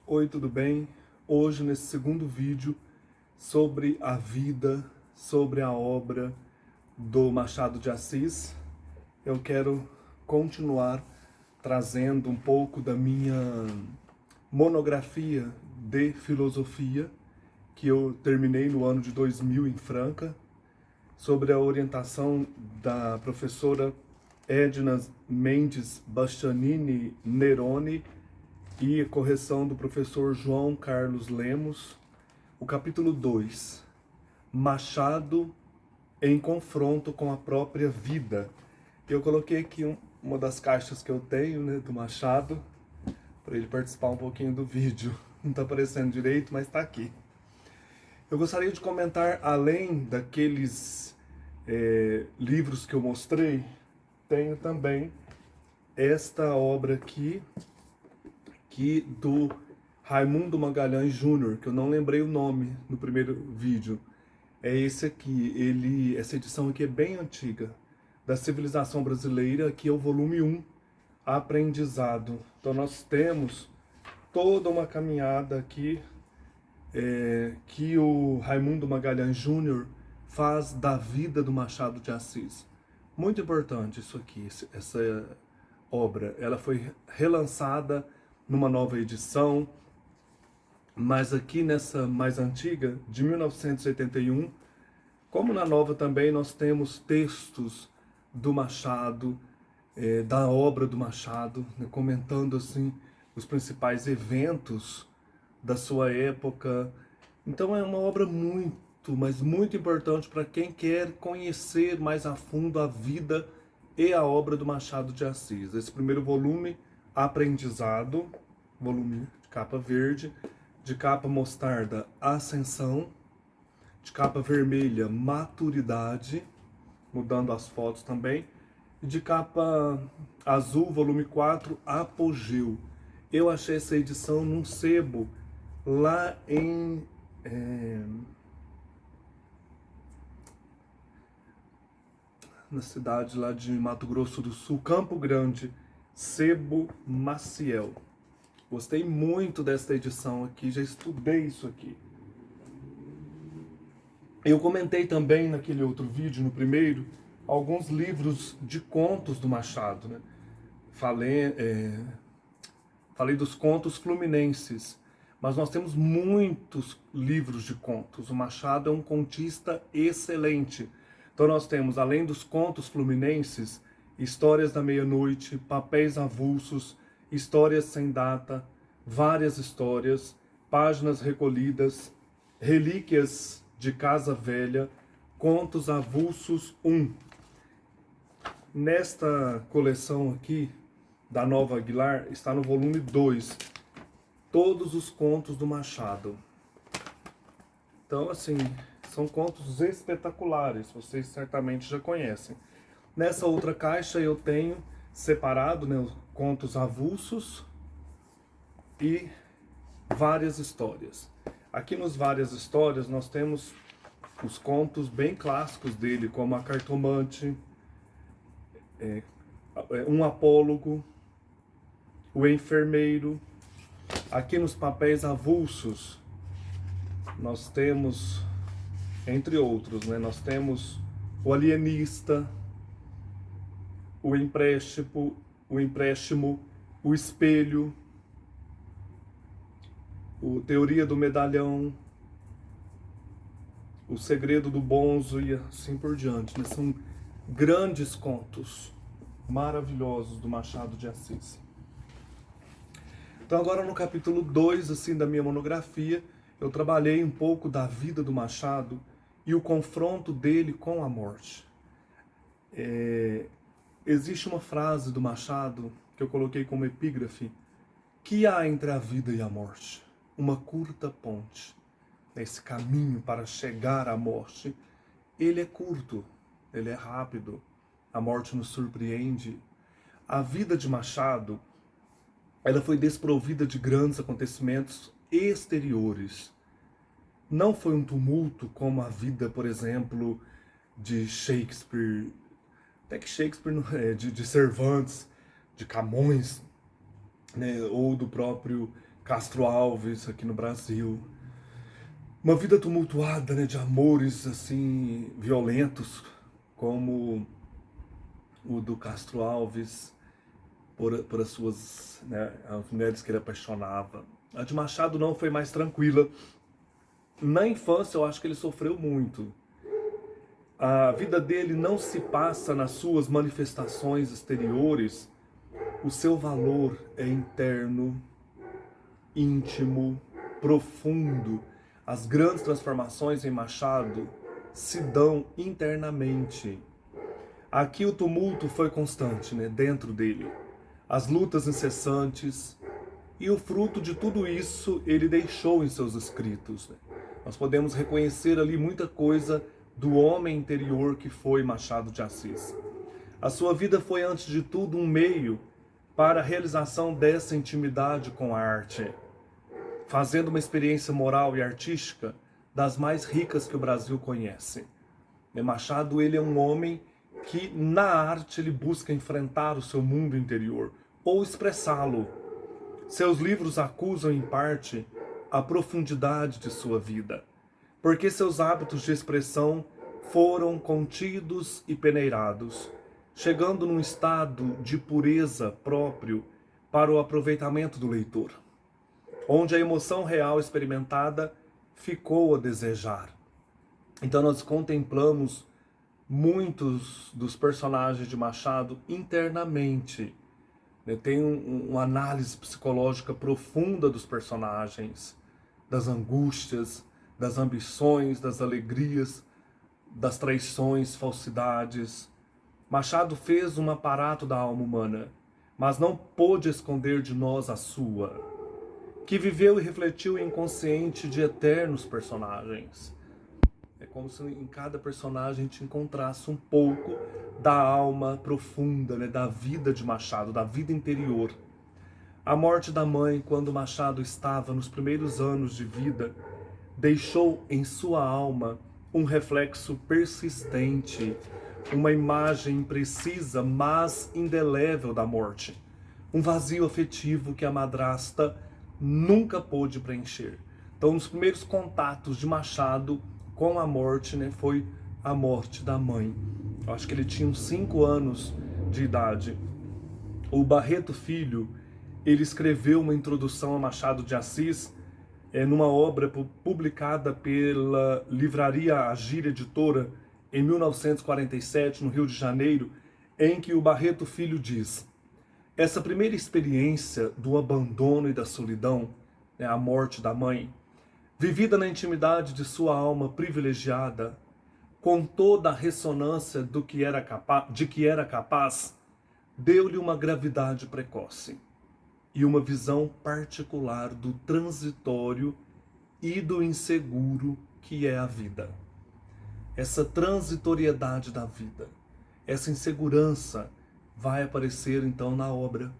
Oi, tudo bem? Hoje, nesse segundo vídeo sobre a vida, sobre a obra do Machado de Assis, eu quero continuar trazendo um pouco da minha monografia de filosofia, que eu terminei no ano de 2000 em Franca, sobre a orientação da professora Edna Mendes Bastianini Neroni e correção do professor João Carlos Lemos, o capítulo 2, Machado em confronto com a própria vida. Eu coloquei aqui uma das caixas que eu tenho, né, do Machado, para ele participar um pouquinho do vídeo. Não está aparecendo direito, mas está aqui. Eu gostaria de comentar, além daqueles livros que eu mostrei, tenho também esta obra aqui, do Raimundo Magalhães Júnior, que eu não lembrei o nome no primeiro vídeo. É esse aqui, essa edição aqui é bem antiga, da Civilização Brasileira, que é o volume 1, Aprendizado. Então nós temos toda uma caminhada aqui que o Raimundo Magalhães Júnior faz da vida do Machado de Assis. Muito importante isso aqui, essa obra. Ela foi relançada numa nova edição, mas aqui nessa mais antiga, de 1981, como na nova também, nós temos textos do Machado, da obra do Machado, né, comentando assim os principais eventos da sua época. Então é uma obra muito, mas muito importante para quem quer conhecer mais a fundo a vida e a obra do Machado de Assis. Esse primeiro volume, Aprendizado, volume de capa verde, de capa mostarda, Ascensão, de capa vermelha, Maturidade, mudando as fotos também, e de capa azul, volume 4, Apogeu. Eu achei essa edição num sebo lá na cidade lá de Mato Grosso do Sul, Campo Grande, Sebo Maciel. Gostei muito desta edição aqui, já estudei isso aqui. Eu comentei também naquele outro vídeo, no primeiro, alguns livros de contos do Machado, né? Falei dos contos fluminenses, mas nós temos muitos livros de contos. O Machado é um contista excelente. Então nós temos, além dos contos fluminenses, Histórias da Meia-Noite, Papéis Avulsos, Histórias Sem Data, Várias Histórias, Páginas Recolhidas, Relíquias de Casa Velha, Contos Avulsos 1. Nesta coleção aqui, da Nova Aguilar, está no volume 2, todos os contos do Machado. Então, assim, são contos espetaculares, vocês certamente já conhecem. Nessa outra caixa eu tenho separado, né, os contos avulsos e várias histórias. Aqui nos Várias Histórias nós temos os contos bem clássicos dele, como A Cartomante, Um Apólogo, O Enfermeiro. Aqui nos Papéis Avulsos nós temos, entre outros, né, nós temos O Alienista, O Empréstimo, O Espelho, o Teoria do Medalhão, O Segredo do Bonzo e assim por diante, né? São grandes contos maravilhosos do Machado de Assis. Então agora no capítulo 2 assim, da minha monografia, eu trabalhei um pouco da vida do Machado e o confronto dele com a morte. Existe uma frase do Machado que eu coloquei como epígrafe: que há entre a vida e a morte? Uma curta ponte. Esse caminho para chegar à morte, ele é curto, ele é rápido. A morte nos surpreende. A vida de Machado, ela foi desprovida de grandes acontecimentos exteriores. Não foi um tumulto como a vida, por exemplo, de Shakespeare, até que Shakespeare, de Cervantes, de Camões, né, ou do próprio Castro Alves aqui no Brasil. Uma vida tumultuada, né, de amores assim violentos, como o do Castro Alves por as suas, né, as mulheres que ele apaixonava. A de Machado não, foi mais tranquila. Na infância eu acho que ele sofreu muito. A vida dele não se passa nas suas manifestações exteriores. O seu valor é interno, íntimo, profundo. As grandes transformações em Machado se dão internamente. Aqui o tumulto foi constante, né, dentro dele. As lutas incessantes, e o fruto de tudo isso ele deixou em seus escritos, né? Nós podemos reconhecer ali muita coisa do homem interior que foi Machado de Assis. A sua vida foi, antes de tudo, um meio para a realização dessa intimidade com a arte, fazendo uma experiência moral e artística das mais ricas que o Brasil conhece. Machado, ele é um homem que na arte ele busca enfrentar o seu mundo interior ou expressá-lo. Seus livros acusam em parte a profundidade de sua vida, porque seus hábitos de expressão foram contidos e peneirados, chegando num estado de pureza próprio para o aproveitamento do leitor, onde a emoção real experimentada ficou a desejar. Então nós contemplamos muitos dos personagens de Machado internamente. Tem uma análise psicológica profunda dos personagens, das angústias, das ambições, das alegrias, das traições, falsidades. Machado fez um aparato da alma humana, mas não pôde esconder de nós a sua, que viveu e refletiu o inconsciente de eternos personagens. É como se em cada personagem a gente encontrasse um pouco da alma profunda, né, da vida de Machado, da vida interior. A morte da mãe, quando Machado estava nos primeiros anos de vida, deixou em sua alma um reflexo persistente, uma imagem imprecisa, mas indelével da morte. Um vazio afetivo que a madrasta nunca pôde preencher. Então, nos primeiros contatos de Machado com a morte, né, foi a morte da mãe. Eu acho que ele tinha uns 5 anos de idade. O Barreto Filho, ele escreveu uma introdução a Machado de Assis, numa obra publicada pela Livraria Agir Editora, em 1947, no Rio de Janeiro, em que o Barreto Filho diz: essa primeira experiência do abandono e da solidão, né, a morte da mãe, vivida na intimidade de sua alma privilegiada, com toda a ressonância de que era capaz, deu-lhe uma gravidade precoce e uma visão particular do transitório e do inseguro que é a vida. Essa transitoriedade da vida, essa insegurança vai aparecer então na obra.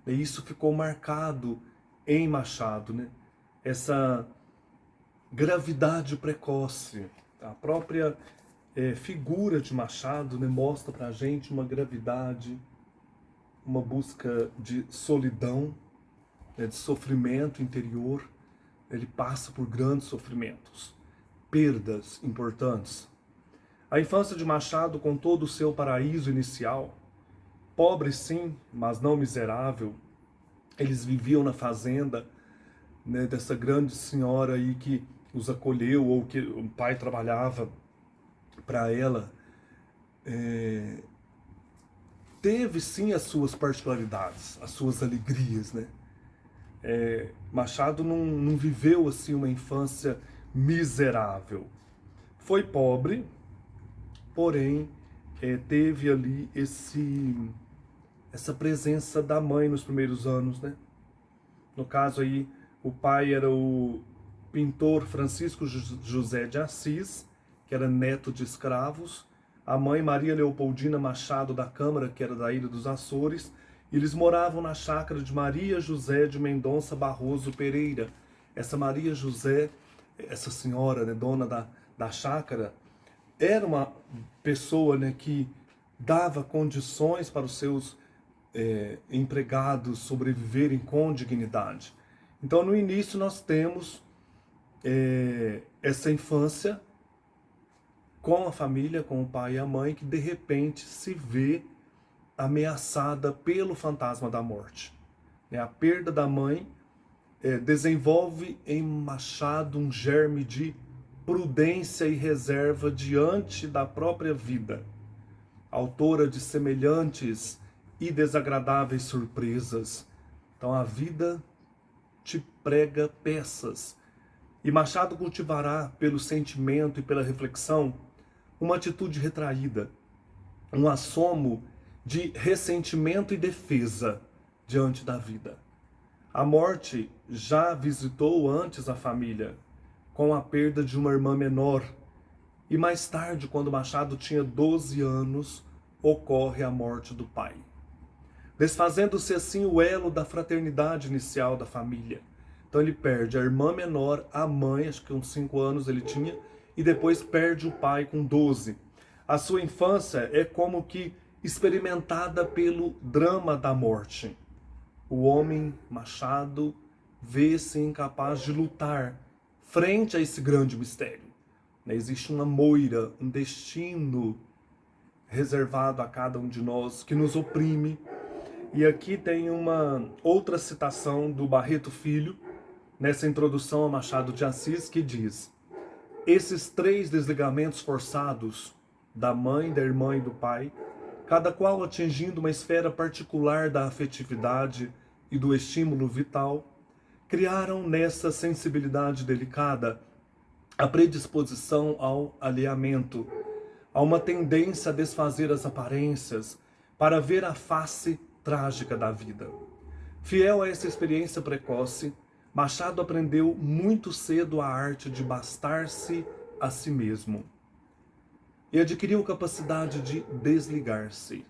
E isso ficou marcado em Machado, né? Essa gravidade precoce. A própria figura de Machado, né, mostra pra gente uma gravidade, uma busca de solidão, né, de sofrimento interior. Ele passa por grandes sofrimentos, perdas importantes. A infância de Machado, com todo o seu paraíso inicial, pobre sim, mas não miserável, eles viviam na fazenda, né, dessa grande senhora aí que os acolheu, ou que o pai trabalhava para ela. Teve sim as suas particularidades, as suas alegrias, né? Machado não viveu assim uma infância miserável. Foi pobre, porém teve ali essa presença da mãe nos primeiros anos, né? No caso aí, o pai era o pintor Francisco José de Assis, que era neto de escravos. A mãe, Maria Leopoldina Machado da Câmara, que era da Ilha dos Açores. E eles moravam na chácara de Maria José de Mendonça Barroso Pereira. Essa Maria José, essa senhora, né, dona da chácara, era uma pessoa, né, que dava condições para os seus empregados sobreviverem com dignidade. Então, no início, nós temos essa infância com a família, com o pai e a mãe, que de repente se vê ameaçada pelo fantasma da morte. A perda da mãe desenvolve em Machado um germe de prudência e reserva diante da própria vida. Autora de semelhantes e desagradáveis surpresas. Então a vida te prega peças. E Machado cultivará pelo sentimento e pela reflexão uma atitude retraída, um assomo de ressentimento e defesa diante da vida. A morte já visitou antes a família, com a perda de uma irmã menor, e mais tarde, quando Machado tinha 12 anos, ocorre a morte do pai. Desfazendo-se assim o elo da fraternidade inicial da família. Então ele perde a irmã menor, a mãe, acho que uns 5 anos ele tinha, e depois perde o pai com 12. A sua infância é como que experimentada pelo drama da morte. O homem, Machado, vê-se incapaz de lutar frente a esse grande mistério. Existe uma moira, um destino reservado a cada um de nós que nos oprime. E aqui tem uma outra citação do Barreto Filho, nessa introdução a Machado de Assis, que diz: esses 3 desligamentos forçados, da mãe, da irmã e do pai, cada qual atingindo uma esfera particular da afetividade e do estímulo vital, criaram nessa sensibilidade delicada a predisposição ao alheamento, a uma tendência a desfazer as aparências para ver a face trágica da vida. Fiel a essa experiência precoce, Machado aprendeu muito cedo a arte de bastar-se a si mesmo e adquiriu capacidade de desligar-se.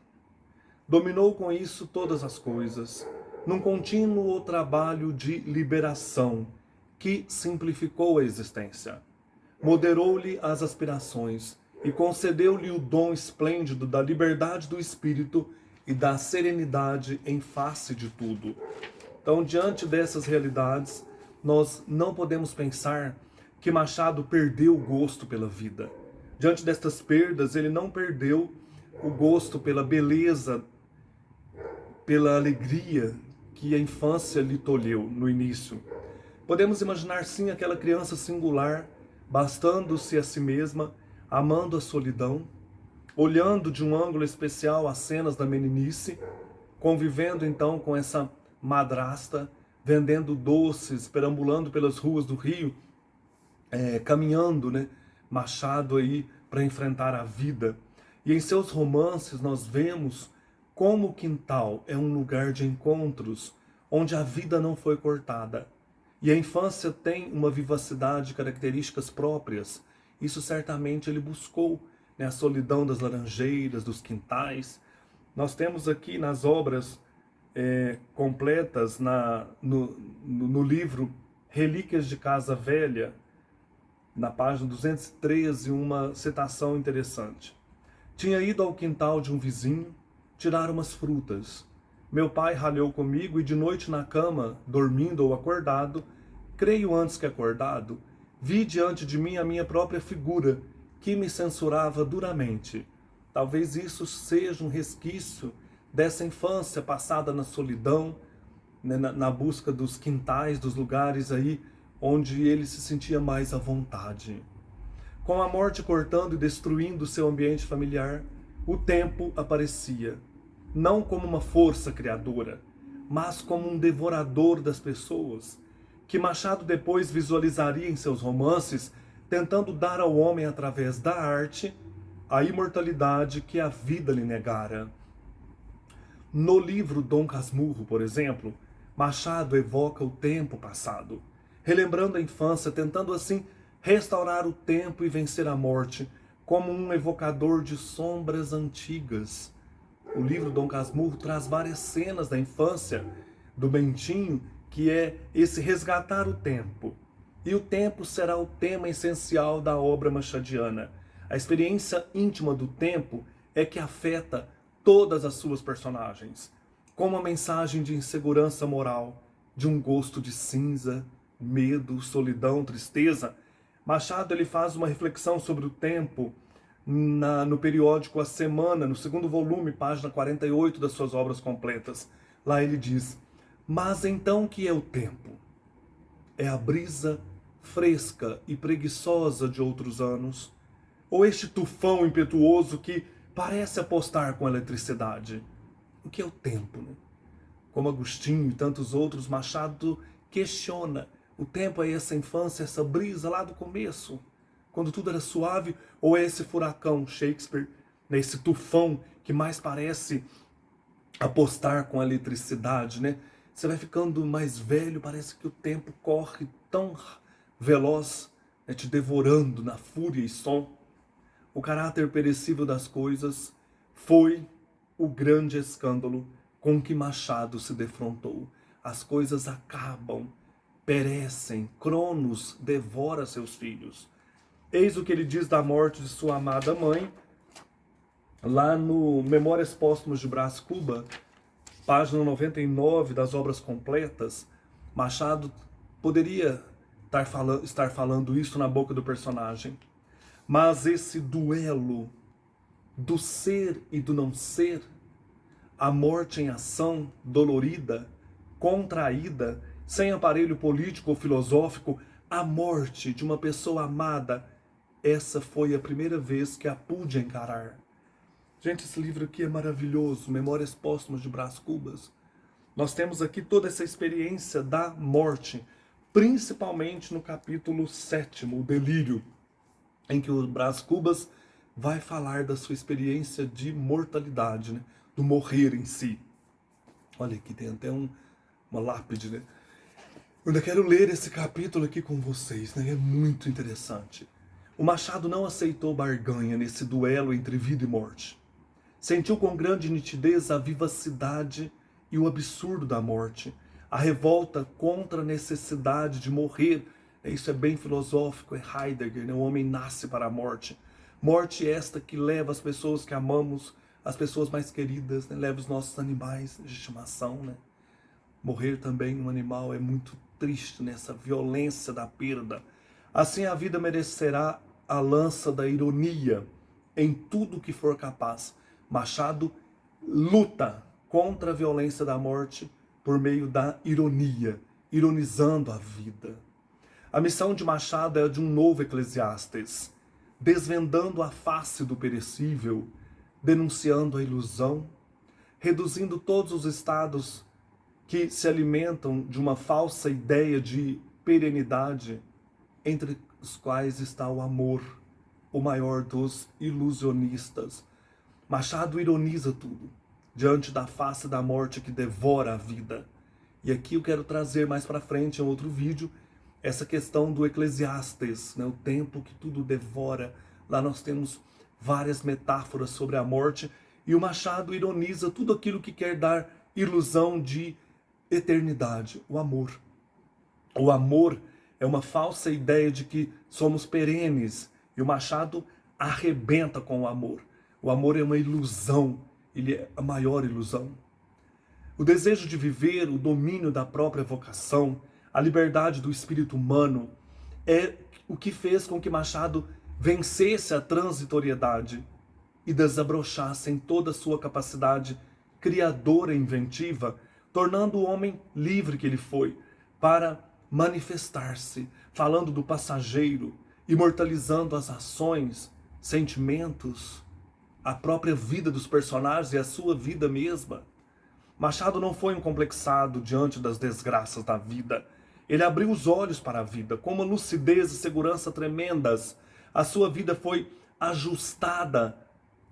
Dominou com isso todas as coisas, num contínuo trabalho de liberação que simplificou a existência. Moderou-lhe as aspirações e concedeu-lhe o dom esplêndido da liberdade do espírito e da serenidade em face de tudo. Então, diante dessas realidades, nós não podemos pensar que Machado perdeu o gosto pela vida. Diante destas perdas, ele não perdeu o gosto pela beleza, pela alegria que a infância lhe tolheu no início. Podemos imaginar sim aquela criança singular, bastando-se a si mesma, amando a solidão, olhando de um ângulo especial as cenas da meninice, convivendo então com essa madrasta, vendendo doces, perambulando pelas ruas do Rio, caminhando, Machado aí para enfrentar a vida. E em seus romances nós vemos como o quintal é um lugar de encontros, onde a vida não foi cortada. E a infância tem uma vivacidade, características próprias. Isso certamente ele buscou, a solidão das laranjeiras, dos quintais. Nós temos aqui nas obras completas, no livro Relíquias de Casa Velha, na página 213, uma citação interessante. Tinha ido ao quintal de um vizinho tirar umas frutas. Meu pai ralhou comigo e de noite na cama, dormindo ou acordado, creio antes que acordado, vi diante de mim a minha própria figura, que me censurava duramente. Talvez isso seja um resquício dessa infância passada na solidão, na busca dos quintais, dos lugares aí onde ele se sentia mais à vontade. Com a morte cortando e destruindo seu ambiente familiar, o tempo aparecia, não como uma força criadora, mas como um devorador das pessoas, que Machado depois visualizaria em seus romances, tentando dar ao homem, através da arte, a imortalidade que a vida lhe negara. No livro Dom Casmurro, por exemplo, Machado evoca o tempo passado, relembrando a infância, tentando assim restaurar o tempo e vencer a morte, como um evocador de sombras antigas. O livro Dom Casmurro traz várias cenas da infância do Bentinho, que é esse resgatar o tempo. E o tempo será o tema essencial da obra machadiana. A experiência íntima do tempo é que afeta todas as suas personagens, com uma mensagem de insegurança moral, de um gosto de cinza, medo, solidão, tristeza, Machado ele faz uma reflexão sobre o tempo no periódico A Semana, no segundo volume, página 48 das suas obras completas. Lá ele diz: mas então o que é o tempo? É a brisa fresca e preguiçosa de outros anos? Ou este tufão impetuoso que parece apostar com a eletricidade? O que é o tempo, né? Como Agostinho e tantos outros, Machado questiona: o tempo é essa infância, essa brisa lá do começo, quando tudo era suave, ou é esse furacão, Shakespeare, né, esse tufão que mais parece apostar com a eletricidade, né? Você vai ficando mais velho, parece que o tempo corre tão veloz, né, te devorando na fúria e som. O caráter perecível das coisas foi o grande escândalo com que Machado se defrontou. As coisas acabam, perecem, Cronos devora seus filhos. Eis o que ele diz da morte de sua amada mãe, lá no Memórias Póstumas de Brás Cuba, página 99 das obras completas. Machado poderia estar falando isso na boca do personagem, mas esse duelo do ser e do não ser, a morte em ação, dolorida, contraída, sem aparelho político ou filosófico, a morte de uma pessoa amada, essa foi a primeira vez que a pude encarar. Gente, esse livro aqui é maravilhoso, Memórias Póstumas de Brás Cubas. Nós temos aqui toda essa experiência da morte, principalmente no capítulo 7º, o delírio, em que o Brás Cubas vai falar da sua experiência de mortalidade, né? Do morrer em si. Olha, aqui tem até uma lápide, né? Eu ainda quero ler esse capítulo aqui com vocês, né? É muito interessante. O Machado não aceitou barganha nesse duelo entre vida e morte. Sentiu com grande nitidez a vivacidade e o absurdo da morte, a revolta contra a necessidade de morrer. Isso é bem filosófico, é Heidegger, né? O homem nasce para a morte. Morte esta que leva as pessoas que amamos, as pessoas mais queridas, né? Leva os nossos animais de estimação, né? Morrer também um animal é muito triste, nessa violência da perda. Assim a vida merecerá a lança da ironia em tudo que for capaz. Machado luta contra a violência da morte por meio da ironia, ironizando a vida. A missão de Machado é a de um novo Eclesiastes, desvendando a face do perecível, denunciando a ilusão, reduzindo todos os estados que se alimentam de uma falsa ideia de perenidade, entre os quais está o amor, o maior dos ilusionistas. Machado ironiza tudo, diante da face da morte que devora a vida. E aqui eu quero trazer mais para frente, em outro vídeo, essa questão do Eclesiastes, né? O tempo que tudo devora. Lá nós temos várias metáforas sobre a morte, e o Machado ironiza tudo aquilo que quer dar ilusão de eternidade, o amor. O amor é uma falsa ideia de que somos perenes, e o Machado arrebenta com o amor. O amor é uma ilusão, ele é a maior ilusão. O desejo de viver, o domínio da própria vocação, a liberdade do espírito humano é o que fez com que Machado vencesse a transitoriedade e desabrochasse em toda a sua capacidade criadora e inventiva, tornando o homem livre que ele foi para manifestar-se, falando do passageiro, imortalizando as ações, sentimentos, a própria vida dos personagens e a sua vida mesma. Machado não foi um complexado diante das desgraças da vida. Ele abriu os olhos para a vida, com uma lucidez e segurança tremendas. A sua vida foi ajustada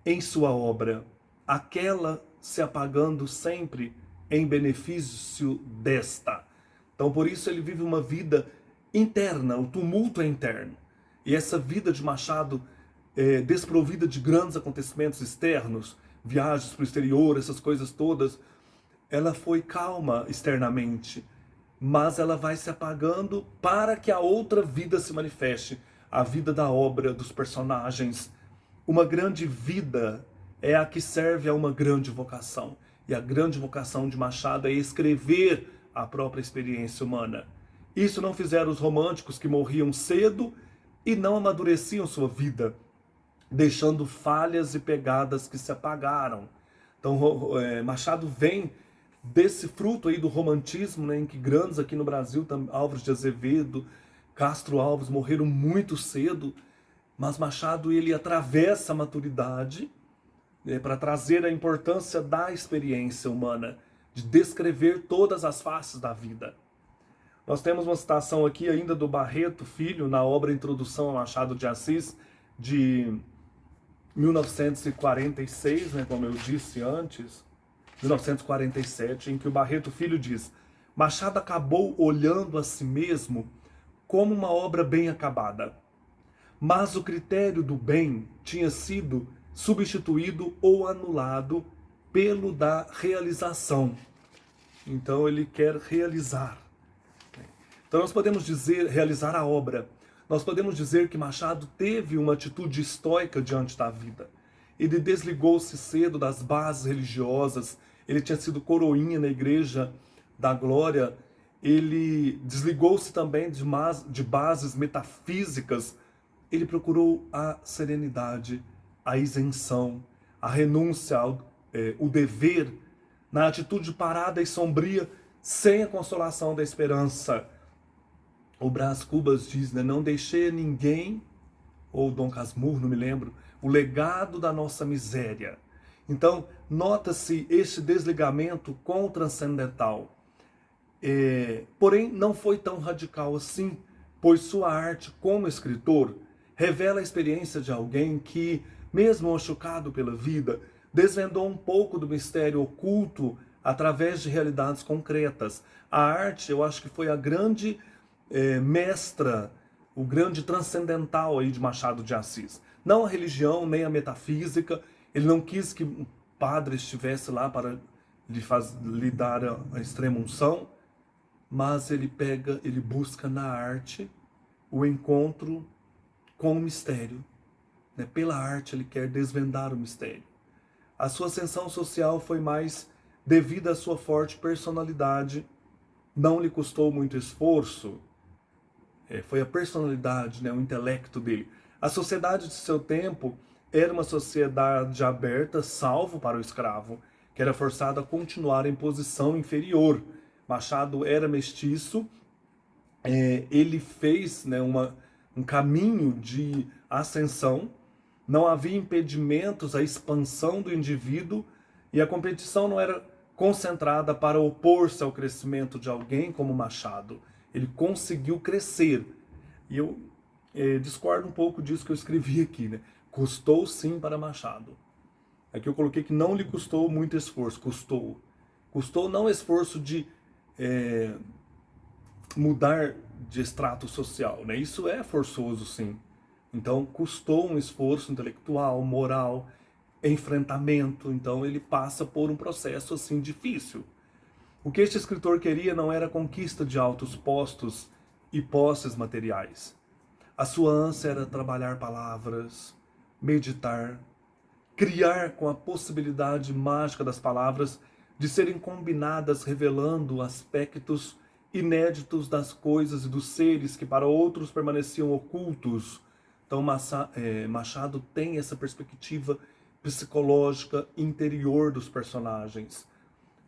em sua obra, aquela se apagando sempre em benefício desta. Então, por isso, ele vive uma vida interna, o tumulto é interno. E essa vida de Machado, desprovida de grandes acontecimentos externos, viagens para o exterior, essas coisas todas, ela foi calma externamente, mas ela vai se apagando para que a outra vida se manifeste, a vida da obra, dos personagens. Uma grande vida é a que serve a uma grande vocação. E a grande vocação de Machado é escrever a própria experiência humana. Isso não fizeram os românticos que morriam cedo e não amadureciam sua vida, deixando falhas e pegadas que se apagaram. Então, Machado vem desse fruto aí do romantismo, né, em que grandes aqui no Brasil, Álvares de Azevedo, Castro Alves, morreram muito cedo, mas Machado ele atravessa a maturidade, né, para trazer a importância da experiência humana, de descrever todas as faces da vida. Nós temos uma citação aqui ainda do Barreto Filho, na obra Introdução a Machado de Assis, de 1946, né, como eu disse antes, 1947, em que o Barreto Filho diz: Machado acabou olhando a si mesmo como uma obra bem acabada, mas o critério do bem tinha sido substituído ou anulado pelo da realização. Então ele quer realizar. Então nós podemos dizer, realizar a obra. Nós podemos dizer que Machado teve uma atitude estoica diante da vida. Ele desligou-se cedo das bases religiosas, ele tinha sido coroinha na Igreja da Glória, ele desligou-se também de bases metafísicas, ele procurou a serenidade, a isenção, a renúncia, o dever, na atitude parada e sombria, sem a consolação da esperança. O Brás Cubas diz, né, não deixei a ninguém, ou Dom Casmurro, não me lembro, o legado da nossa miséria. Então, nota-se este desligamento com o transcendental. Porém, não foi tão radical assim, pois sua arte como escritor revela a experiência de alguém que, mesmo machucado pela vida, desvendou um pouco do mistério oculto através de realidades concretas. A arte, eu acho que foi a grande mestra, o grande transcendental aí de Machado de Assis. Não a religião, nem a metafísica. Ele não quis que um padre estivesse lá para lhe dar a extrema unção, mas ele busca na arte o encontro com o mistério. Né? Pela arte ele quer desvendar o mistério. A sua ascensão social foi mais devido à sua forte personalidade, não lhe custou muito esforço, foi a personalidade, né, o intelecto dele. A sociedade de seu tempo era uma sociedade aberta, salvo para o escravo, que era forçado a continuar em posição inferior. Machado era mestiço, ele fez, né, um caminho de ascensão, não havia impedimentos à expansão do indivíduo e a competição não era concentrada para opor-se ao crescimento de alguém como Machado. Ele conseguiu crescer. E eu discordo um pouco disso que eu escrevi aqui, né? Custou sim para Machado. Aqui eu coloquei que não lhe custou muito esforço. Custou. Custou não esforço de mudar de extrato social, né? Isso é forçoso, sim. Então, custou um esforço intelectual, moral, enfrentamento. Então, ele passa por um processo, assim, difícil. O que este escritor queria não era a conquista de altos postos e posses materiais. A sua ânsia era trabalhar palavras, meditar, criar com a possibilidade mágica das palavras de serem combinadas revelando aspectos inéditos das coisas e dos seres que para outros permaneciam ocultos. Então Machado tem essa perspectiva psicológica interior dos personagens.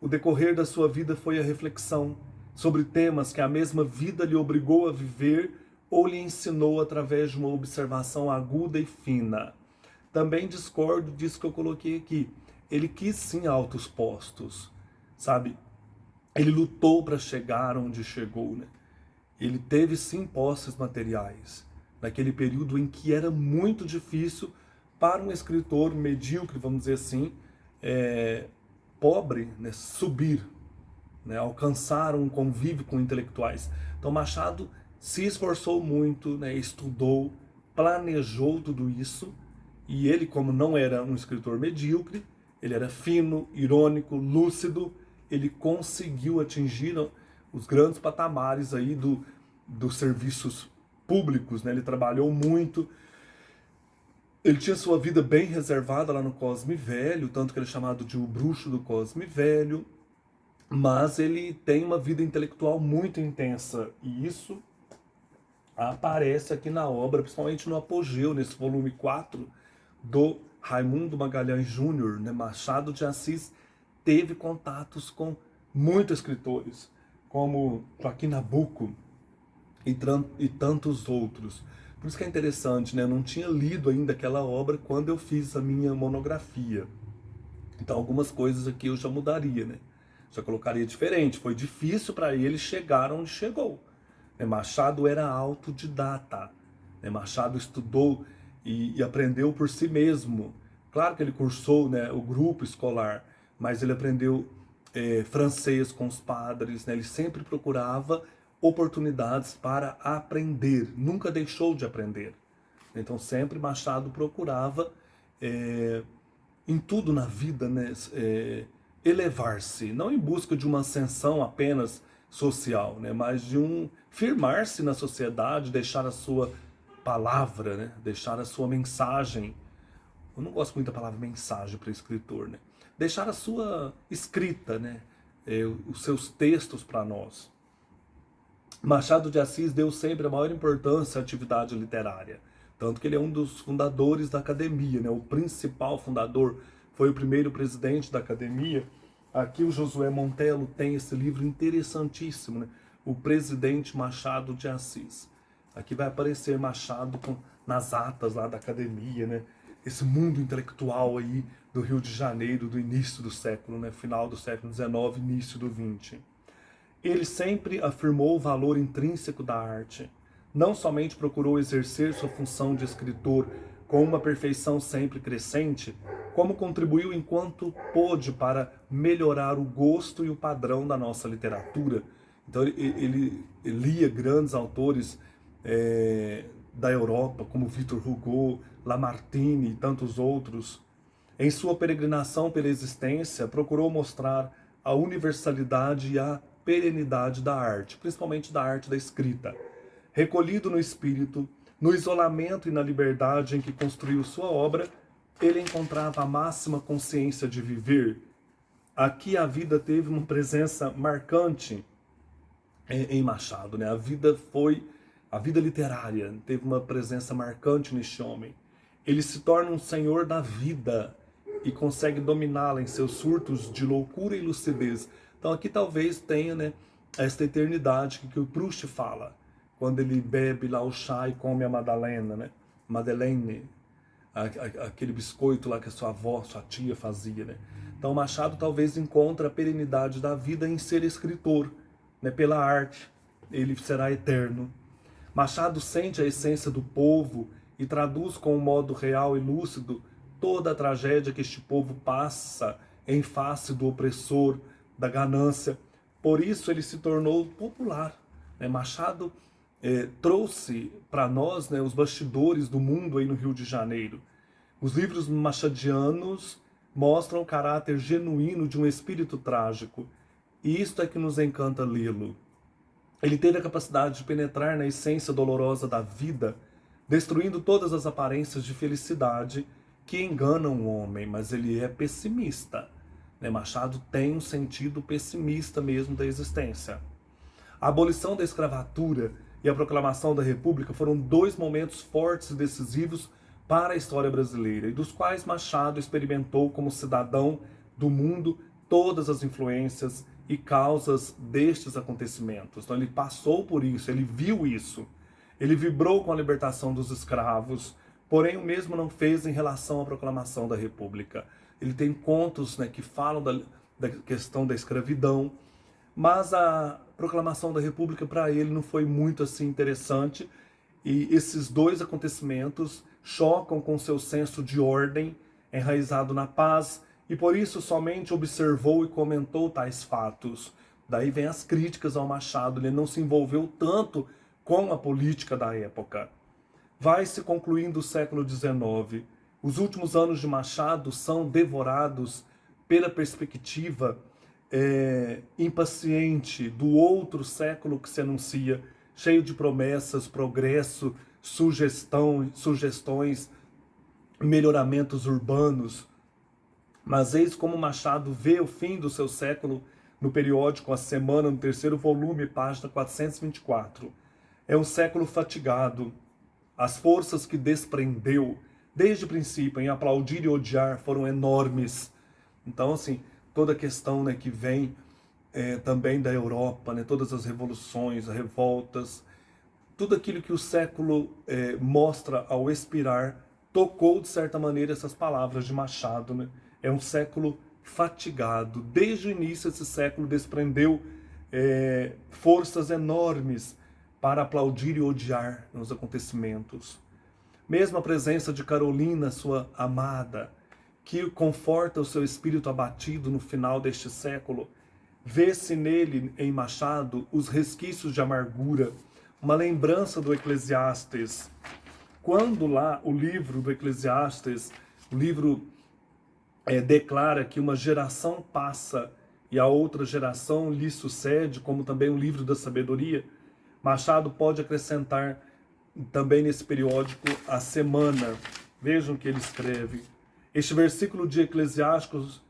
O decorrer da sua vida foi a reflexão sobre temas que a mesma vida lhe obrigou a viver ou lhe ensinou através de uma observação aguda e fina. Também discordo disso que eu coloquei aqui. Ele quis sim altos postos, sabe? Ele lutou para chegar onde chegou, né? Ele teve sim posses materiais, naquele período em que era muito difícil para um escritor medíocre, vamos dizer assim, pobre, né, subir, né, alcançar um convívio com intelectuais. Então Machado se esforçou muito, né, estudou, planejou tudo isso, e ele, como não era um escritor medíocre, ele era fino, irônico, lúcido, ele conseguiu atingir os grandes patamares aí dos serviços públicos, né? Ele trabalhou muito, ele tinha sua vida bem reservada lá no Cosme Velho, tanto que ele é chamado de o bruxo do Cosme Velho. mas ele tem uma vida intelectual muito intensa, e isso aparece aqui na obra, principalmente no apogeu, nesse volume 4 do Raimundo Magalhães Júnior, né? Machado de Assis teve contatos com muitos escritores, como Joaquim Nabuco e tantos outros. Por isso que é interessante, né? Eu não tinha lido ainda aquela obra quando eu fiz a minha monografia. Então algumas coisas aqui eu já mudaria, né? Já colocaria diferente. Foi difícil para ele chegar onde chegou. Machado era autodidata. Machado estudou e aprendeu por si mesmo. Claro que ele cursou, né, o grupo escolar, mas ele aprendeu francês com os padres. Né? Ele sempre procurava oportunidades para aprender. Nunca deixou de aprender. Então sempre Machado procurava em tudo na vida, né, elevar-se, não em busca de uma ascensão apenas social, né, mas de firmar-se na sociedade, deixar a sua palavra, né, deixar a sua mensagem. Eu não gosto muito da palavra mensagem para escritor, né? Deixar a sua escrita, né, os seus textos para nós. Machado de Assis deu sempre a maior importância à atividade literária. Tanto que ele é um dos fundadores da academia, né? O principal fundador, foi o primeiro presidente da academia. Aqui o Josué Montelo tem esse livro interessantíssimo, né? O Presidente Machado de Assis. Aqui vai aparecer Machado nas atas lá da academia, né? Esse mundo intelectual aí do Rio de Janeiro, do início do século, né? Final do século XIX, início do XX. Ele sempre afirmou o valor intrínseco da arte. Não somente procurou exercer sua função de escritor com uma perfeição sempre crescente, como contribuiu enquanto pôde para melhorar o gosto e o padrão da nossa literatura. Então ele lia grandes autores da Europa, como Victor Hugo, Lamartine e tantos outros. Em sua peregrinação pela existência, procurou mostrar a universalidade e a perenidade da arte, principalmente da arte da escrita. Recolhido no espírito, no isolamento e na liberdade em que construiu sua obra, ele encontrava a máxima consciência de viver. Aqui a vida teve uma presença marcante em Machado, né? A vida literária teve uma presença marcante neste homem. Ele se torna um senhor da vida e consegue dominá-la em seus surtos de loucura e lucidez. Então aqui talvez tenha, né, esta eternidade que o Proust fala, quando ele bebe lá o chá e come a Madalena, né? Madeleine, aquele biscoito lá que a sua avó, sua tia fazia, né? Então Machado talvez encontre a perenidade da vida em ser escritor, né? Pela arte, ele será eterno. Machado sente a essência do povo e traduz com um modo real e lúcido toda a tragédia que este povo passa em face do opressor, da ganância. Por isso ele se tornou popular. Machado trouxe para nós, né, os bastidores do mundo aí no Rio de Janeiro. Os livros machadianos mostram o caráter genuíno de um espírito trágico. E isto é que nos encanta lê-lo. Ele teve a capacidade de penetrar na essência dolorosa da vida, destruindo todas as aparências de felicidade que enganam o homem, mas ele é pessimista. Machado tem um sentido pessimista mesmo da existência. A abolição da escravatura e a proclamação da República foram dois momentos fortes e decisivos para a história brasileira, e dos quais Machado experimentou como cidadão do mundo todas as influências e causas destes acontecimentos. Então ele passou por isso, ele viu isso. Ele vibrou com a libertação dos escravos, porém o mesmo não fez em relação à proclamação da República. Ele tem contos, né, que falam da questão da escravidão, mas a proclamação da República para ele não foi muito assim interessante, e esses dois acontecimentos chocam com seu senso de ordem enraizado na paz, e por isso somente observou e comentou tais fatos. Daí vem as críticas ao Machado, ele não se envolveu tanto com a política da época. Vai se concluindo o século XIX. Os últimos anos de Machado são devorados pela perspectiva impaciente do outro século que se anuncia, cheio de promessas, progresso, sugestões, melhoramentos urbanos. Mas eis como Machado vê o fim do seu século no periódico A Semana, no 3º volume, página 424. É um século fatigado. As forças que desprendeu, desde o princípio, em aplaudir e odiar, foram enormes. Então, assim, toda a questão, né, que vem também da Europa, né, todas as revoluções, as revoltas, tudo aquilo que o século mostra ao expirar, tocou, de certa maneira, essas palavras de Machado, né? É um século fatigado. Desde o início, esse século desprendeu forças enormes para aplaudir e odiar nos acontecimentos. Mesmo a presença de Carolina, sua amada, que conforta o seu espírito abatido no final deste século, vê-se nele, em Machado, os resquícios de amargura, uma lembrança do Eclesiastes. Quando lá o livro do Eclesiastes, o livro declara que uma geração passa e a outra geração lhe sucede, como também o livro da sabedoria, Machado pode acrescentar também nesse periódico A Semana. Vejam o que ele escreve. Este versículo de Eclesiastes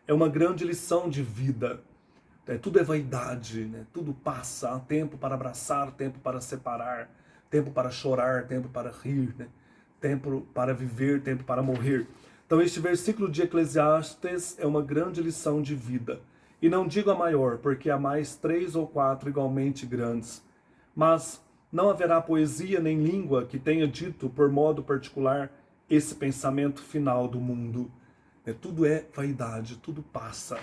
é uma grande lição de vida. Tudo é vaidade, né? Tudo passa. Há tempo para abraçar, tempo para separar, tempo para chorar, tempo para rir, né? Tempo para viver, tempo para morrer. Então este versículo de Eclesiastes é uma grande lição de vida. E não digo a maior, porque há mais 3 ou 4 igualmente grandes. Mas não haverá poesia nem língua que tenha dito, por modo particular, esse pensamento final do mundo. Tudo é vaidade, tudo passa.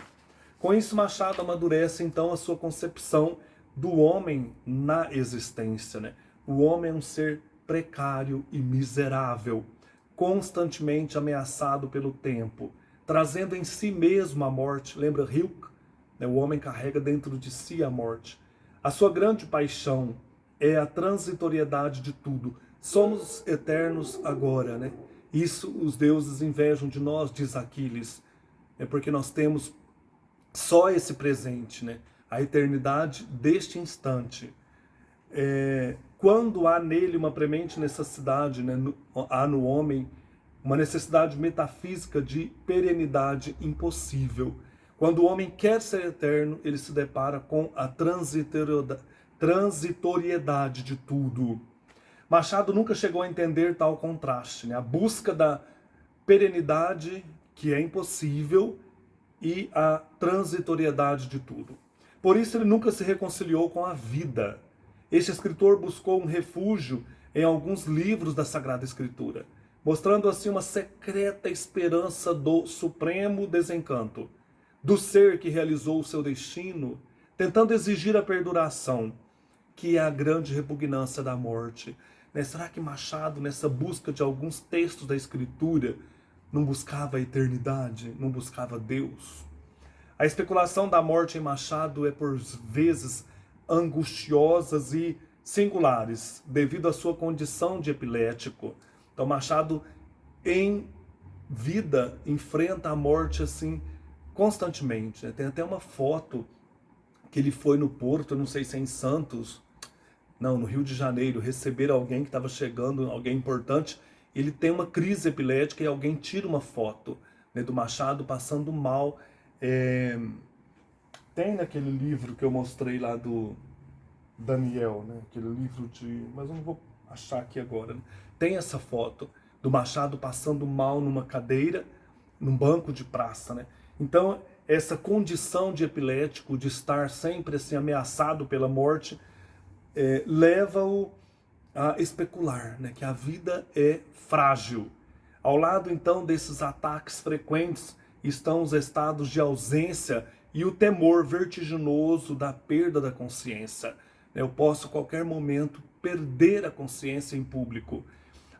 Com isso, Machado amadurece, então, a sua concepção do homem na existência, né? O homem é um ser precário e miserável, constantemente ameaçado pelo tempo, trazendo em si mesmo a morte. Lembra Rilke? O homem carrega dentro de si a morte. A sua grande paixão é a transitoriedade de tudo. Somos eternos agora, né? Isso os deuses invejam de nós, diz Aquiles, porque nós temos só esse presente, né? A eternidade deste instante. Quando há nele uma premente necessidade, né? Há no homem uma necessidade metafísica de perenidade impossível. Quando o homem quer ser eterno, ele se depara com a transitoriedade de tudo. Machado nunca chegou a entender tal contraste, né? A busca da perenidade, que é impossível, e a transitoriedade de tudo. Por isso ele nunca se reconciliou com a vida. Este escritor buscou um refúgio em alguns livros da Sagrada Escritura, mostrando assim uma secreta esperança do supremo desencanto, do ser que realizou o seu destino, tentando exigir a perduração, que é a grande repugnância da morte. Será que Machado, nessa busca de alguns textos da Escritura, não buscava a eternidade, não buscava Deus? A especulação da morte em Machado é por vezes angustiosas e singulares, devido à sua condição de epilético. Então Machado, em vida, enfrenta a morte assim constantemente. Tem até uma foto que ele foi no Porto, não sei se é em Santos, não, no Rio de Janeiro, receber alguém que estava chegando, alguém importante. Ele tem uma crise epilética e alguém tira uma foto, né, do Machado passando mal. Tem naquele livro que eu mostrei lá do Daniel, né, aquele livro de... mas eu não vou achar aqui agora. Né? Tem essa foto do Machado passando mal numa cadeira, num banco de praça. Né? Então, essa condição de epilético, de estar sempre assim, ameaçado pela morte, leva-o a especular, né, que a vida é frágil. Ao lado, então, desses ataques frequentes estão os estados de ausência e o temor vertiginoso da perda da consciência. Eu posso, a qualquer momento, perder a consciência em público.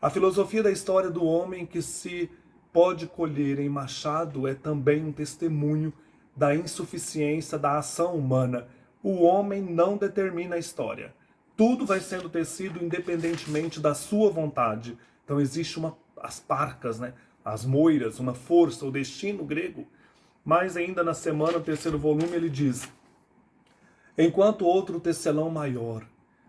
A filosofia da história do homem que se pode colher em Machado é também um testemunho da insuficiência da ação humana. O homem não determina a história. Tudo vai sendo tecido independentemente da sua vontade. Então existe as parcas, né? As moiras, uma força, o destino grego. Mas ainda na Semana, no 3º volume, ele diz: enquanto outro tecelão maior,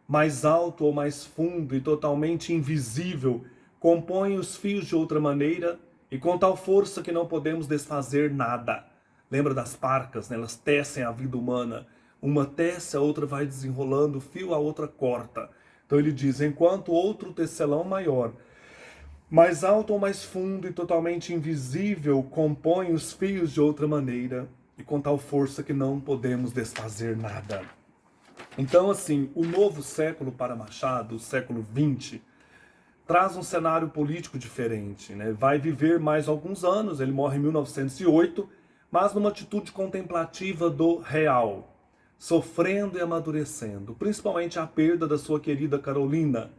mais alto ou mais fundo e totalmente invisível, compõe os fios de outra maneira e com tal força que não podemos desfazer nada. Lembra das parcas, né? Elas tecem a vida humana. Uma tece, a outra vai desenrolando o fio, a outra corta. Então ele diz, enquanto outro tecelão maior, mais alto ou mais fundo e totalmente invisível, compõe os fios de outra maneira, e com tal força que não podemos desfazer nada. Então, assim, o novo século para Machado, o século XX, traz um cenário político diferente, né? Vai viver mais alguns anos, ele morre em 1908, mas numa atitude contemplativa do real, sofrendo e amadurecendo, principalmente a perda da sua querida Carolina.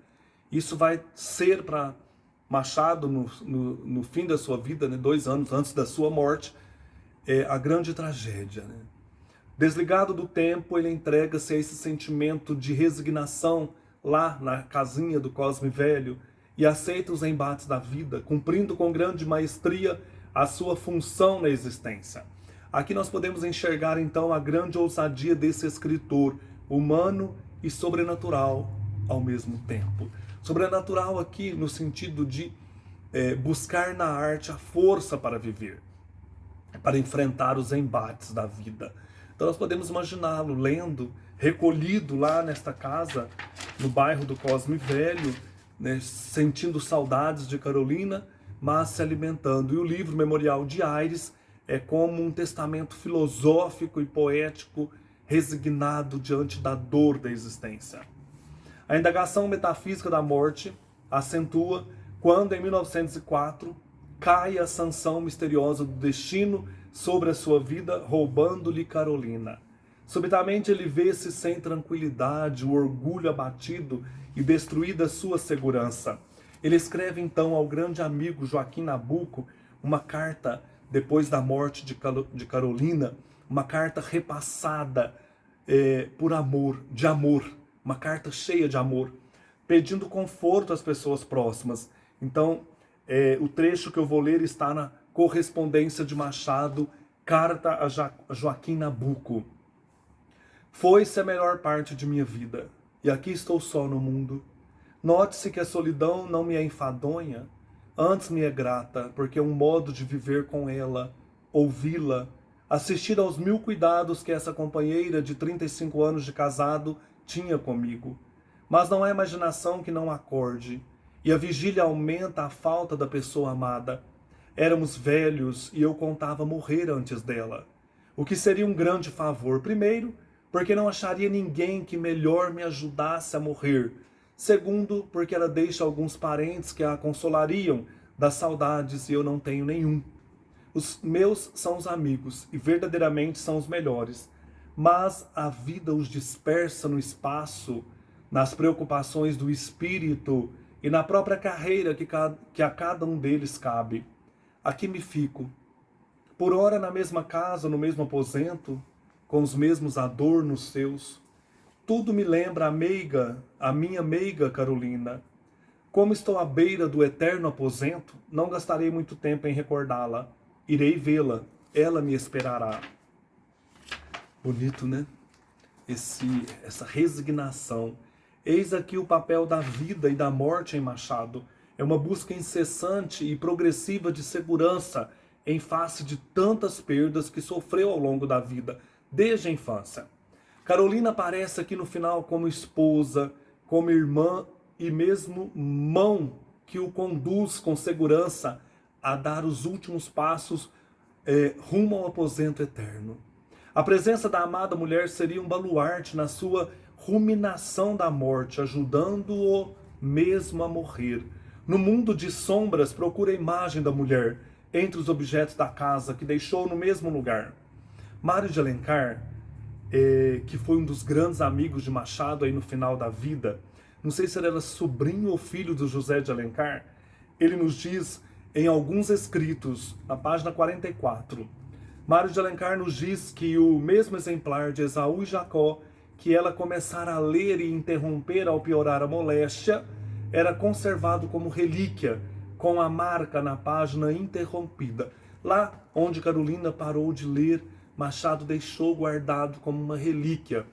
Isso vai ser para Machado, no fim da sua vida, né, 2 anos antes da sua morte, a grande tragédia, né? Desligado do tempo, ele entrega-se a esse sentimento de resignação lá na casinha do Cosme Velho e aceita os embates da vida, cumprindo com grande maestria a sua função na existência. Aqui nós podemos enxergar então a grande ousadia desse escritor, humano e sobrenatural ao mesmo tempo. Sobrenatural aqui no sentido de buscar na arte a força para viver, para enfrentar os embates da vida. Então nós podemos imaginá-lo lendo, recolhido lá nesta casa, no bairro do Cosme Velho, né, sentindo saudades de Carolina, mas se alimentando. E o livro Memorial de Aires é como um testamento filosófico e poético, resignado diante da dor da existência. A indagação metafísica da morte acentua quando, em 1904, cai a sanção misteriosa do destino sobre a sua vida, roubando-lhe Carolina. Subitamente ele vê-se sem tranquilidade, o orgulho abatido e destruída a sua segurança. Ele escreve então ao grande amigo Joaquim Nabuco uma carta depois da morte de Carolina, uma carta repassada por amor, de amor, uma carta cheia de amor, pedindo conforto às pessoas próximas. Então, o trecho que eu vou ler está na correspondência de Machado, carta a Joaquim Nabuco. Foi-se a melhor parte de minha vida, e aqui estou só no mundo. Note-se que a solidão não me é enfadonha, antes me é grata, porque é um modo de viver com ela, ouvi-la, assistir aos 1000 cuidados que essa companheira de 35 anos de casado tinha comigo. Mas não há imaginação que não acorde, e a vigília aumenta a falta da pessoa amada. Éramos velhos e eu contava morrer antes dela, o que seria um grande favor. Primeiro, porque não acharia ninguém que melhor me ajudasse a morrer. Segundo, porque ela deixa alguns parentes que a consolariam das saudades e eu não tenho nenhum. Os meus são os amigos e verdadeiramente são os melhores, mas a vida os dispersa no espaço, nas preocupações do espírito e na própria carreira que a cada um deles cabe. Aqui me fico, por ora na mesma casa, no mesmo aposento, com os mesmos adornos seus. Tudo me lembra a minha meiga Carolina. Como estou à beira do eterno aposento, não gastarei muito tempo em recordá-la. Irei vê-la, ela me esperará. Bonito, né? Essa resignação. Eis aqui o papel da vida e da morte em Machado. É uma busca incessante e progressiva de segurança em face de tantas perdas que sofreu ao longo da vida, desde a infância. Carolina aparece aqui no final como esposa, como irmã e mesmo mão que o conduz com segurança a dar os últimos passos rumo ao aposento eterno. A presença da amada mulher seria um baluarte na sua ruminação da morte, ajudando-o mesmo a morrer. No mundo de sombras, procura a imagem da mulher entre os objetos da casa que deixou no mesmo lugar. Mário de Alencar, que foi um dos grandes amigos de Machado aí no final da vida, não sei se ele era sobrinho ou filho do José de Alencar, ele nos diz em alguns escritos, na página 44, Mário de Alencar nos diz que o mesmo exemplar de Esaú e Jacó, que ela começara a ler e interromper ao piorar a moléstia, era conservado como relíquia, com a marca na página interrompida. Lá onde Carolina parou de ler, Machado deixou guardado como uma relíquia.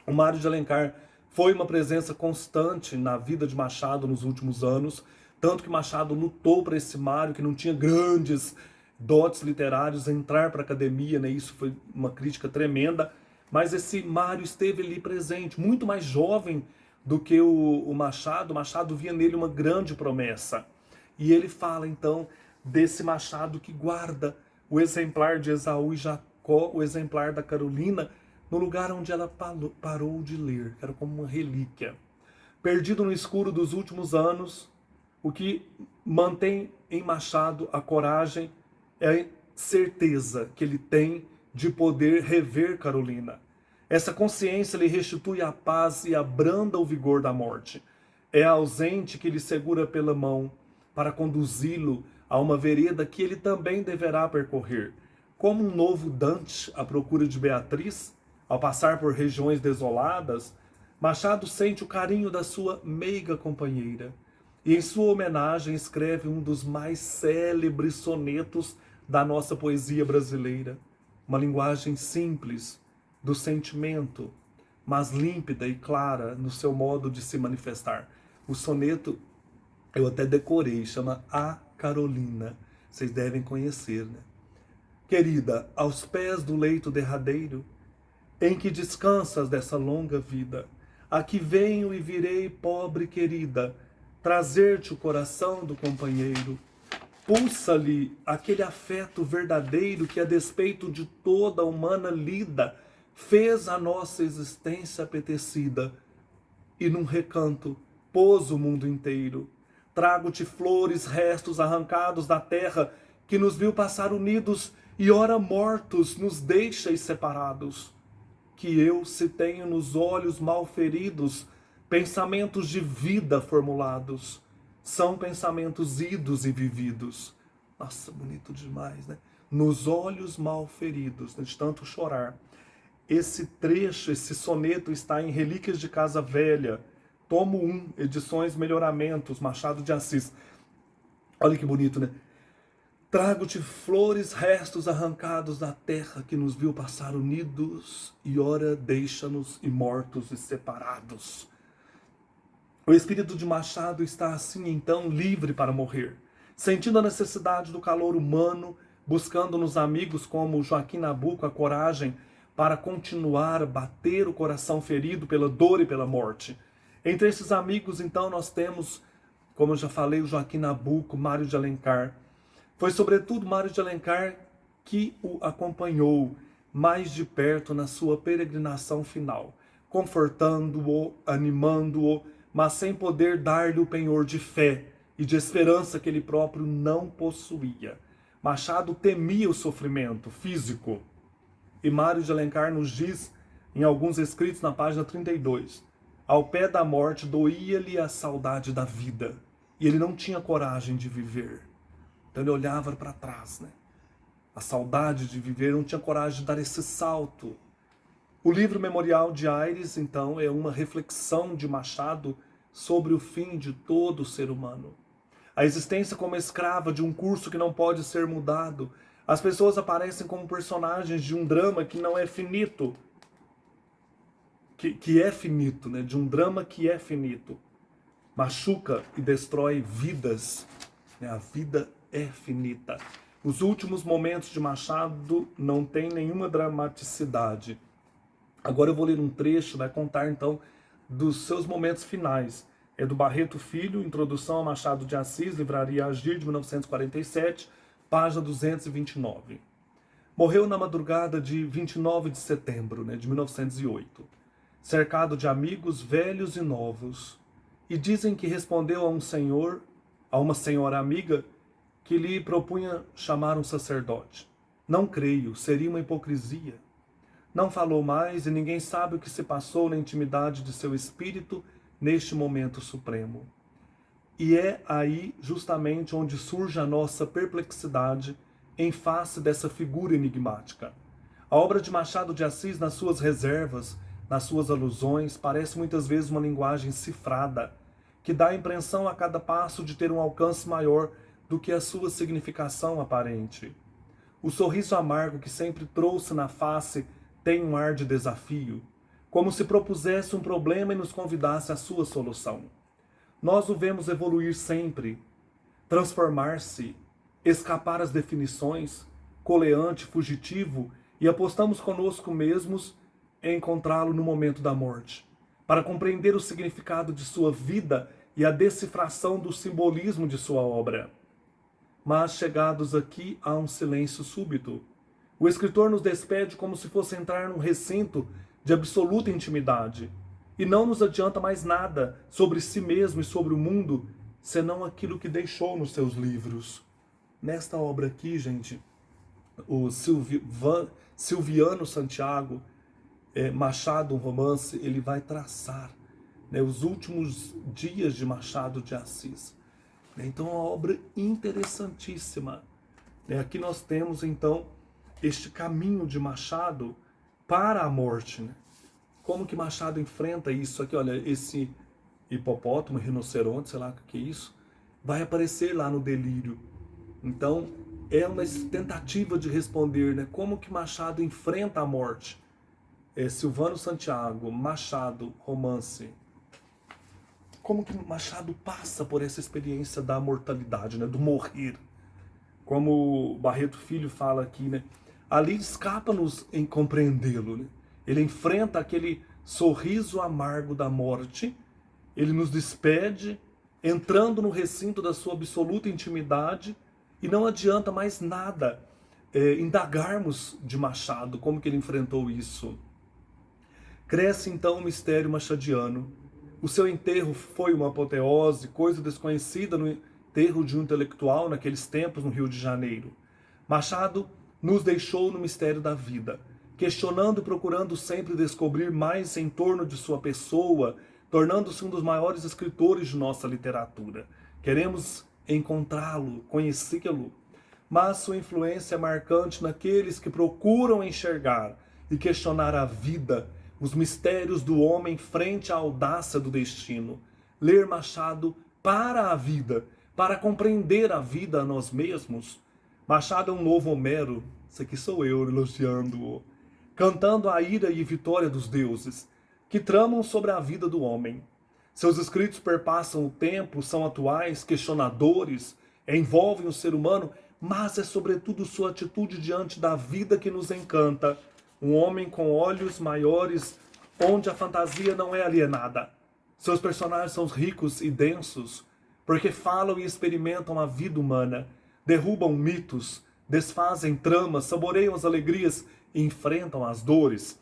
O Mário de Alencar foi uma presença constante na vida de Machado nos últimos anos, tanto que Machado lutou para esse Mário, que não tinha grandes dotes literários, entrar para a academia, né? Isso foi uma crítica tremenda, mas esse Mário esteve ali presente, muito mais jovem do que o Machado. O Machado via nele uma grande promessa. E ele fala, então, desse Machado que guarda o exemplar de Esaú e Jacó, o exemplar da Carolina, no lugar onde ela parou de ler, era como uma relíquia. Perdido no escuro dos últimos anos, o que mantém em Machado a coragem é a certeza que ele tem de poder rever Carolina. Essa consciência lhe restitui a paz e abranda o vigor da morte. É a ausente que lhe segura pela mão para conduzi-lo a uma vereda que ele também deverá percorrer. Como um novo Dante à procura de Beatriz, ao passar por regiões desoladas, Machado sente o carinho da sua meiga companheira e, em sua homenagem, escreve um dos mais célebres sonetos da nossa poesia brasileira. Uma linguagem simples, do sentimento, mas límpida e clara no seu modo de se manifestar. O soneto eu até decorei, chama A Carolina. Vocês devem conhecer, né? Querida, aos pés do leito derradeiro, em que descansas dessa longa vida, aqui venho e virei, pobre querida, trazer-te o coração do companheiro. Pulsa-lhe aquele afeto verdadeiro que, a despeito de toda a humana lida, fez a nossa existência apetecida e num recanto pôs o mundo inteiro. Trago-te flores, restos arrancados da terra, que nos viu passar unidos e ora mortos nos deixais separados. Que eu, se tenho nos olhos mal feridos pensamentos de vida formulados, são pensamentos idos e vividos. Nossa, bonito demais, né? Nos olhos mal feridos, de tanto chorar. Esse trecho, esse soneto está em Relíquias de Casa Velha, tomo 1, edições Melhoramentos, Machado de Assis. Olha que bonito, né? Trago-te flores, restos arrancados da terra que nos viu passar unidos e ora deixa-nos e mortos e separados. O espírito de Machado está assim então livre para morrer, sentindo a necessidade do calor humano, buscando nos amigos como Joaquim Nabuco a coragem para continuar a bater o coração ferido pela dor e pela morte. Entre esses amigos, então, nós temos, como eu já falei, o Joaquim Nabuco, Mário de Alencar. Foi sobretudo Mário de Alencar que o acompanhou mais de perto na sua peregrinação final, confortando-o, animando-o, mas sem poder dar-lhe o penhor de fé e de esperança que ele próprio não possuía. Machado temia o sofrimento físico, e Mário de Alencar nos diz, em alguns escritos na página 32, ao pé da morte doía-lhe a saudade da vida, e ele não tinha coragem de viver. Então ele olhava para trás, né? A saudade de viver, não tinha coragem de dar esse salto. O livro Memorial de Aires, então, é uma reflexão de Machado sobre o fim de todo ser humano. A existência como escrava de um curso que não pode ser mudado. As pessoas aparecem como personagens de um drama que não é finito. Que é finito, né? De um drama que é finito. Machuca e destrói vidas. Né? A vida é finita. Os últimos momentos de Machado não têm nenhuma dramaticidade. Agora eu vou ler um trecho, vai contar então dos seus momentos finais. É do Barreto Filho, Introdução a Machado de Assis, Livraria Agir, de 1947, página 229. Morreu na madrugada de 29 de setembro, de 1908, cercado de amigos velhos e novos, e dizem que respondeu a uma senhora amiga, que lhe propunha chamar um sacerdote. Não creio, seria uma hipocrisia. Não falou mais e ninguém sabe o que se passou na intimidade de seu espírito neste momento supremo. E é aí justamente onde surge a nossa perplexidade em face dessa figura enigmática. A obra de Machado de Assis, nas suas reservas, nas suas alusões, parece muitas vezes uma linguagem cifrada, que dá a impressão a cada passo de ter um alcance maior do que a sua significação aparente. O sorriso amargo que sempre trouxe na face tem um ar de desafio, como se propusesse um problema e nos convidasse à sua solução. Nós o vemos evoluir sempre, transformar-se, escapar às definições, coleante, fugitivo, e apostamos conosco mesmos em encontrá-lo no momento da morte, para compreender o significado de sua vida e a decifração do simbolismo de sua obra. Mas, chegados aqui, há um silêncio súbito. O escritor nos despede como se fosse entrar num recinto de absoluta intimidade, e não nos adianta mais nada sobre si mesmo e sobre o mundo, senão aquilo que deixou nos seus livros. Nesta obra aqui, gente, o Silviano Santiago, Machado, um romance, ele vai traçar, né, os últimos dias de Machado de Assis. Então, é uma obra interessantíssima. Aqui nós temos, então, este caminho de Machado para a morte. Né? Como que Machado enfrenta isso aqui? Olha, esse hipopótamo, rinoceronte, sei lá o que é isso, vai aparecer lá no Delírio. Então, é uma tentativa de responder, né? Como que Machado enfrenta a morte. Silvano Santiago, Machado, romance. Como que Machado passa por essa experiência da mortalidade, né? Do morrer. Como Barreto Filho fala aqui, né? Ali escapa-nos em compreendê-lo. Né? Ele enfrenta aquele sorriso amargo da morte, ele nos despede, entrando no recinto da sua absoluta intimidade, e não adianta mais nada indagarmos de Machado, como que ele enfrentou isso. Cresce então o mistério machadiano. O seu enterro foi uma apoteose, coisa desconhecida no enterro de um intelectual naqueles tempos no Rio de Janeiro. Machado nos deixou no mistério da vida, questionando e procurando sempre descobrir mais em torno de sua pessoa, tornando-se um dos maiores escritores de nossa literatura. Queremos encontrá-lo, conhecê-lo, mas sua influência é marcante naqueles que procuram enxergar e questionar a vida, os mistérios do homem frente à audácia do destino. Ler Machado para a vida, para compreender a vida a nós mesmos. Machado é um novo Homero, isso aqui sou eu elogiando-o, cantando a ira e vitória dos deuses, que tramam sobre a vida do homem. Seus escritos perpassam o tempo, são atuais, questionadores, envolvem o ser humano, mas é sobretudo sua atitude diante da vida que nos encanta. Um homem com olhos maiores, onde a fantasia não é alienada. Seus personagens são ricos e densos, porque falam e experimentam a vida humana, derrubam mitos, desfazem tramas, saboreiam as alegrias e enfrentam as dores.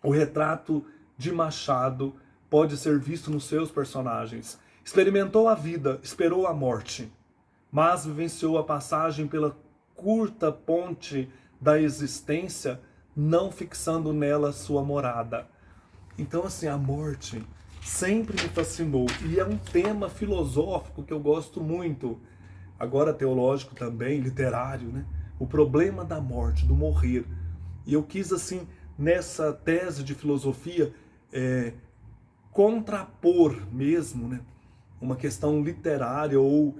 O retrato de Machado pode ser visto nos seus personagens. Experimentou a vida, esperou a morte, mas vivenciou a passagem pela curta ponte da existência, não fixando nela sua morada. Então, assim, a morte sempre me fascinou. E é um tema filosófico que eu gosto muito. Agora teológico também, literário, né? O problema da morte, do morrer. E eu quis, assim, nessa tese de filosofia, contrapor mesmo, né? Uma questão literária ou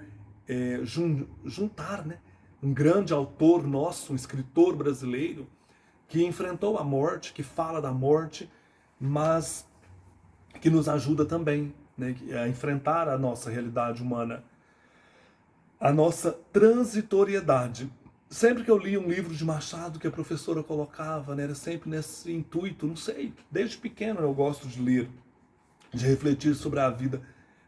juntar, né? Um grande autor nosso, um escritor brasileiro, que enfrentou a morte, que fala da morte, mas que nos ajuda também, né, a enfrentar a nossa realidade humana, a nossa transitoriedade. Sempre que eu li um livro de Machado que a professora colocava, né, era sempre nesse intuito, não sei, desde pequeno eu gosto de ler, de refletir sobre a vida,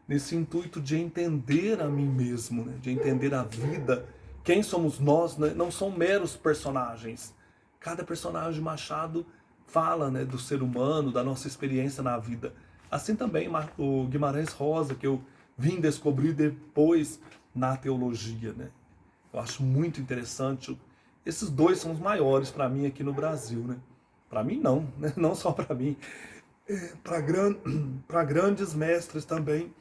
nesse intuito de entender a mim mesmo, né, de entender a vida, quem somos nós, né, não são meros personagens. Cada personagem de Machado fala, né, do ser humano, da nossa experiência na vida. Assim também o Guimarães Rosa, que eu vim descobrir depois na teologia. Né? Eu acho muito interessante. Esses dois são os maiores para mim aqui no Brasil. Né? Para mim não, né? Não só para mim. Para grandes mestres também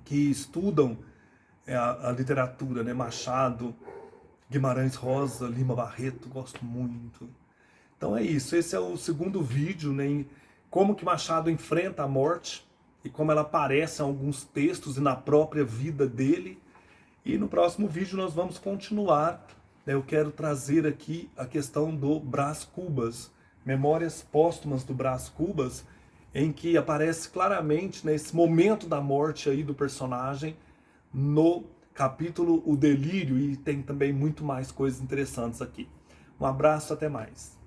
que estudam a literatura, né? Machado, Guimarães Rosa, Lima Barreto, gosto muito. Então é isso, esse é o segundo vídeo, né, em como que Machado enfrenta a morte e como ela aparece em alguns textos e na própria vida dele. E no próximo vídeo nós vamos continuar, né, eu quero trazer aqui a questão do Brás Cubas, Memórias Póstumas do Brás Cubas, em que aparece claramente, né, esse momento da morte aí do personagem no capítulo O Delírio, e tem também muito mais coisas interessantes aqui. Um abraço, até mais.